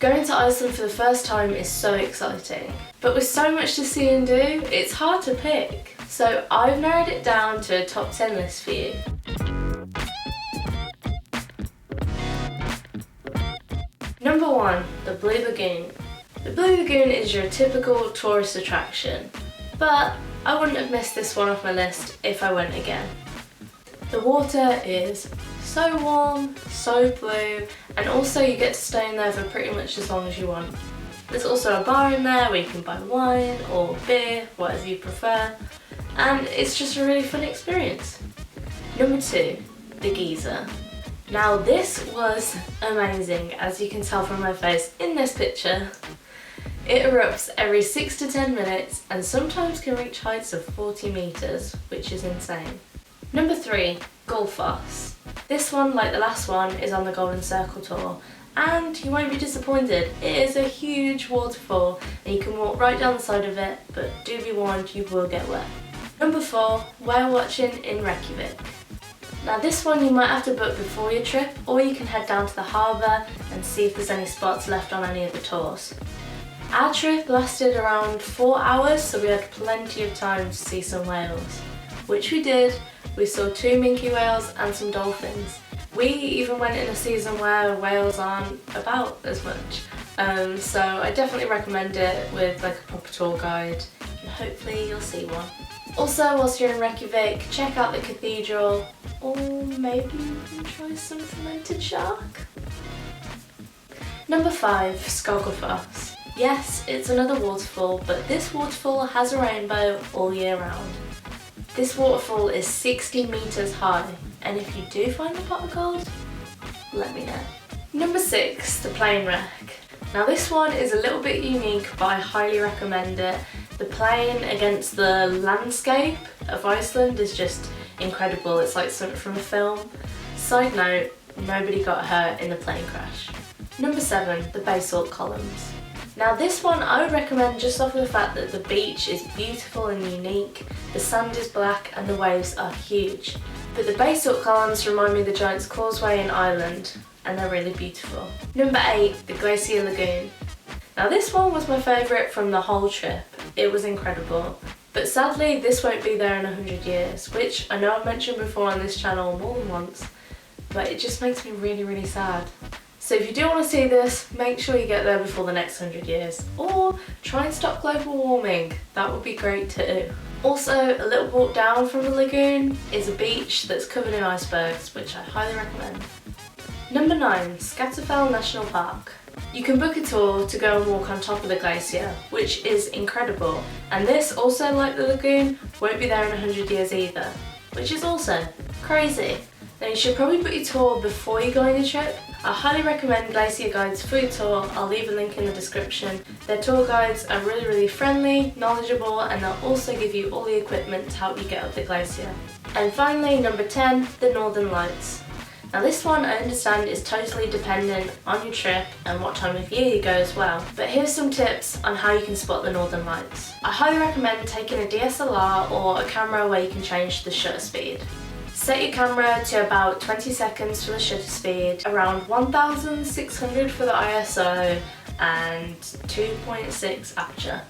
Going to Iceland for the first time is so exciting, but with so much to see and do, it's hard to pick. So I've narrowed it down to a top 10 list for you. Number 1, the Blue Lagoon. The Blue Lagoon is your typical tourist attraction, but I wouldn't have missed this one off my list if I went again. The water is so warm, so blue, and also you get to stay in there for pretty much as long as you want. There's also a bar in there where you can buy wine or beer, whatever you prefer, and it's just a really fun experience. Number 2, the geyser. Now this was amazing, as you can tell from my face in this picture. It erupts every 6 to 10 minutes and sometimes can reach heights of 40 meters, which is insane. Number 3, Waterfalls. This one, like the last one, is on the Golden Circle tour, and you won't be disappointed. It is a huge waterfall and you can walk right down the side of it, but do be warned, you will get wet. Number 4, whale watching in Reykjavik. Now this one you might have to book before your trip, or you can head down to the harbour and see if there's any spots left on any of the tours. Our trip lasted around 4 hours, so we had plenty of time to see some whales, which we did. We saw 2 minke whales and some dolphins. We even went in a season where whales aren't about as much, so I definitely recommend it with like a proper tour guide, and hopefully you'll see one. Also, whilst you're in Reykjavik, check out the cathedral, or maybe you can try some fermented shark. Number 5, Skogafoss. Yes, it's another waterfall, but this waterfall has a rainbow all year round. This waterfall is 60 meters high, and if you do find a pot of gold, let me know. Number 6, the plane wreck. Now this one is a little bit unique, but I highly recommend it. The plane against the landscape of Iceland is just incredible. It's like something from a film. Side note, nobody got hurt in the plane crash. Number 7, the basalt columns. Now this one I would recommend just off of the fact that the beach is beautiful and unique, the sand is black and the waves are huge. But the basalt columns remind me of the Giant's Causeway in Ireland, and they're really beautiful. Number 8, the Glacier Lagoon. Now this one was my favourite from the whole trip. It was incredible. But sadly this won't be there in 100 years, which I know I've mentioned before on this channel more than once, but it just makes me really sad. So if you do want to see this, make sure you get there before the next 100 years. Or try and stop global warming, that would be great too. Also, a little walk down from the lagoon is a beach that's covered in icebergs, which I highly recommend. Number 9, Scatterfell National Park. You can book a tour to go and walk on top of the glacier, which is incredible. And this, also like the lagoon, won't be there in 100 years either, which is also crazy. Now you should probably book your tour before you go on your trip. I highly recommend Glacier Guides for your tour. I'll leave a link in the description. Their tour guides are really friendly, knowledgeable, and they'll also give you all the equipment to help you get up the glacier. And finally, number 10, the Northern Lights. Now this one I understand is totally dependent on your trip and what time of year you go as well, but here's some tips on how you can spot the Northern Lights. I highly recommend taking a DSLR or a camera where you can change the shutter speed. Set your camera to about 20 seconds for the shutter speed, around 1600 for the ISO and 2.6 aperture.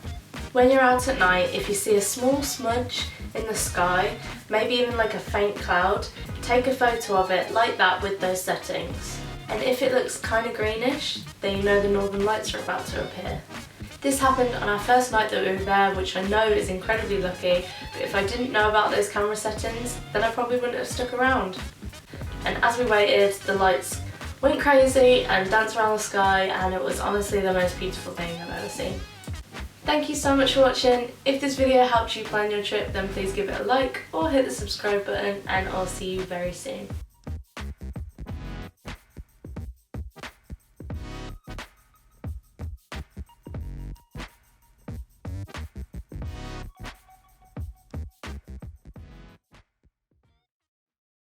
When you're out at night, if you see a small smudge in the sky, maybe even like a faint cloud, take a photo of it like that with those settings. And if it looks kind of greenish, then you know the Northern Lights are about to appear. This happened on our first night that we were there, which I know is incredibly lucky, but if I didn't know about those camera settings, then I probably wouldn't have stuck around. And as we waited, the lights went crazy and danced around the sky, and it was honestly the most beautiful thing I've ever seen. Thank you so much for watching. If this video helped you plan your trip, then please give it a like or hit the subscribe button, and I'll see you very soon.